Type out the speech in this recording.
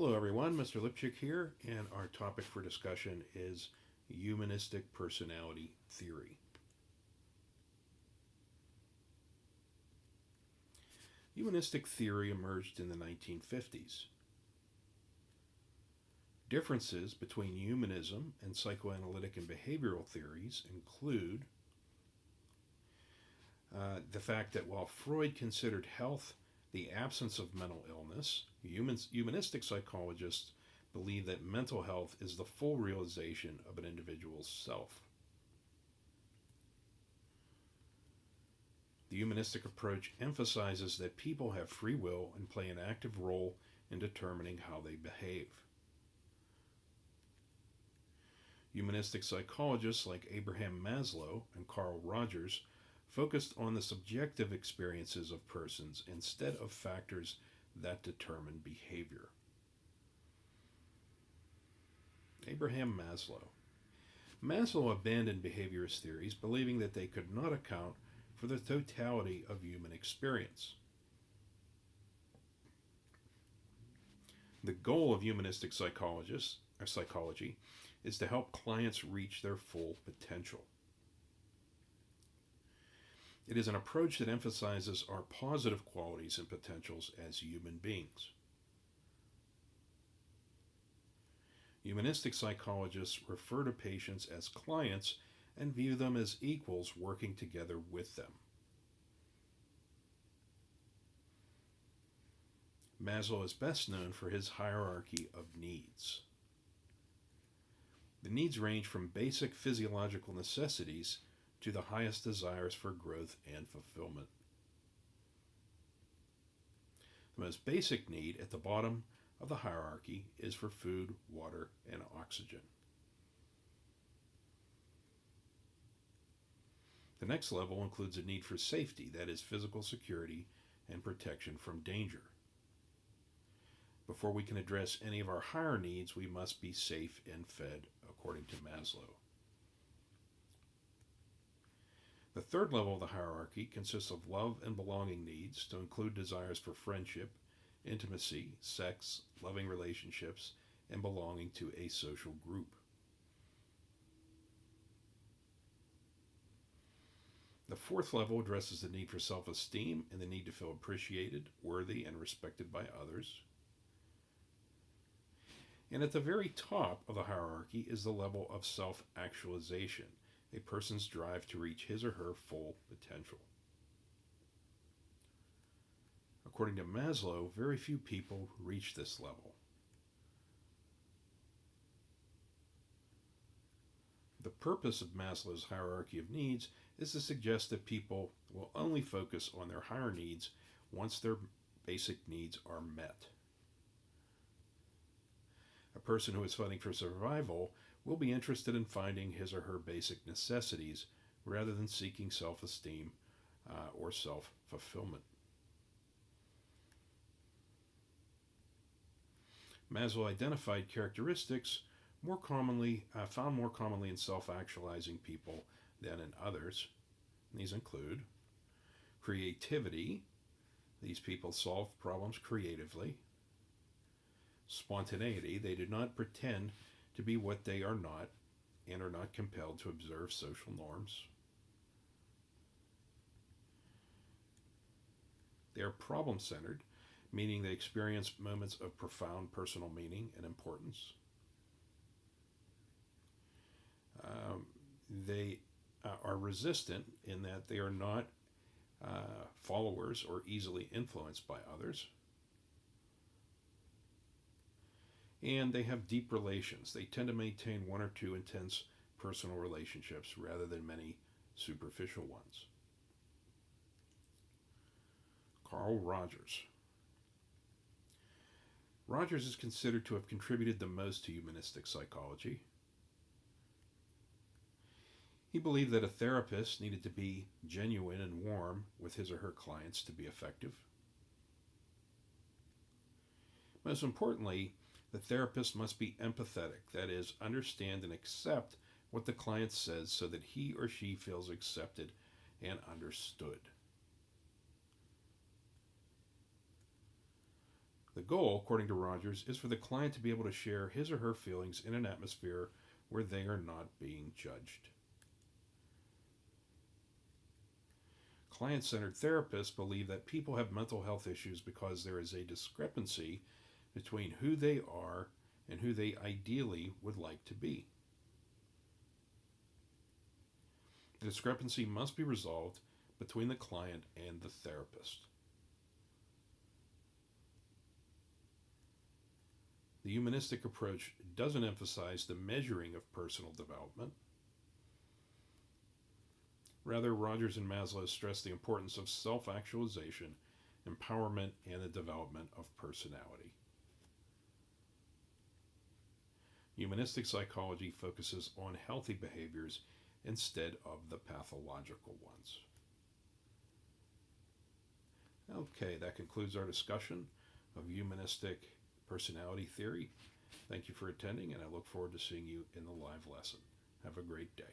Hello, everyone. Mr. Lipchick here, and our topic for discussion is Humanistic Personality Theory. Humanistic theory emerged in the 1950s. Differences between humanism and psychoanalytic and behavioral theories include the fact that while Freud considered health the absence of mental illness, humanistic psychologists believe that mental health is the full realization of an individual's self. The humanistic approach emphasizes that people have free will and play an active role in determining how they behave. Humanistic psychologists like Abraham Maslow and Carl Rogers focused on the subjective experiences of persons instead of factors that determine behavior. Abraham Maslow. Maslow abandoned behaviorist theories, believing that they could not account for the totality of human experience. The goal of humanistic psychology is to help clients reach their full potential. It is an approach that emphasizes our positive qualities and potentials as human beings. Humanistic psychologists refer to patients as clients and view them as equals working together with them. Maslow is best known for his hierarchy of needs. The needs range from basic physiological necessities to the highest desires for growth and fulfillment. The most basic need at the bottom of the hierarchy is for food, water, and oxygen. The next level includes a need for safety, that is, physical security and protection from danger. Before we can address any of our higher needs, we must be safe and fed, according to Maslow. The third level of the hierarchy consists of love and belonging needs, to include desires for friendship, intimacy, sex, loving relationships, and belonging to a social group. The fourth level addresses the need for self-esteem and the need to feel appreciated, worthy, and respected by others. And at the very top of the hierarchy is the level of self-actualization, a person's drive to reach his or her full potential. According to Maslow, very few people reach this level. The purpose of Maslow's hierarchy of needs is to suggest that people will only focus on their higher needs once their basic needs are met. A person who is fighting for survival will be interested in finding his or her basic necessities rather than seeking self-esteem or self-fulfillment. Maslow identified characteristics found more commonly in self-actualizing people than in others. These include creativity. These people solve problems creatively. Spontaneity. They do not pretend to be what they are not and are not compelled to observe social norms. They are problem-centered, meaning they experience moments of profound personal meaning and importance. They are resistant in that they are not followers or easily influenced by others. And they have deep relations. They tend to maintain one or two intense personal relationships rather than many superficial ones. Carl Rogers. Rogers is considered to have contributed the most to humanistic psychology. He believed that a therapist needed to be genuine and warm with his or her clients to be effective. Most importantly, the therapist must be empathetic, that is, understand and accept what the client says so that he or she feels accepted and understood. The goal, according to Rogers, is for the client to be able to share his or her feelings in an atmosphere where they are not being judged. Client-centered therapists believe that people have mental health issues because there is a discrepancy between who they are and who they ideally would like to be. The discrepancy must be resolved between the client and the therapist. The humanistic approach doesn't emphasize the measuring of personal development. Rather, Rogers and Maslow stress the importance of self-actualization, empowerment, and the development of personality. Humanistic psychology focuses on healthy behaviors instead of the pathological ones. Okay, that concludes our discussion of humanistic personality theory. Thank you for attending, and I look forward to seeing you in the live lesson. Have a great day.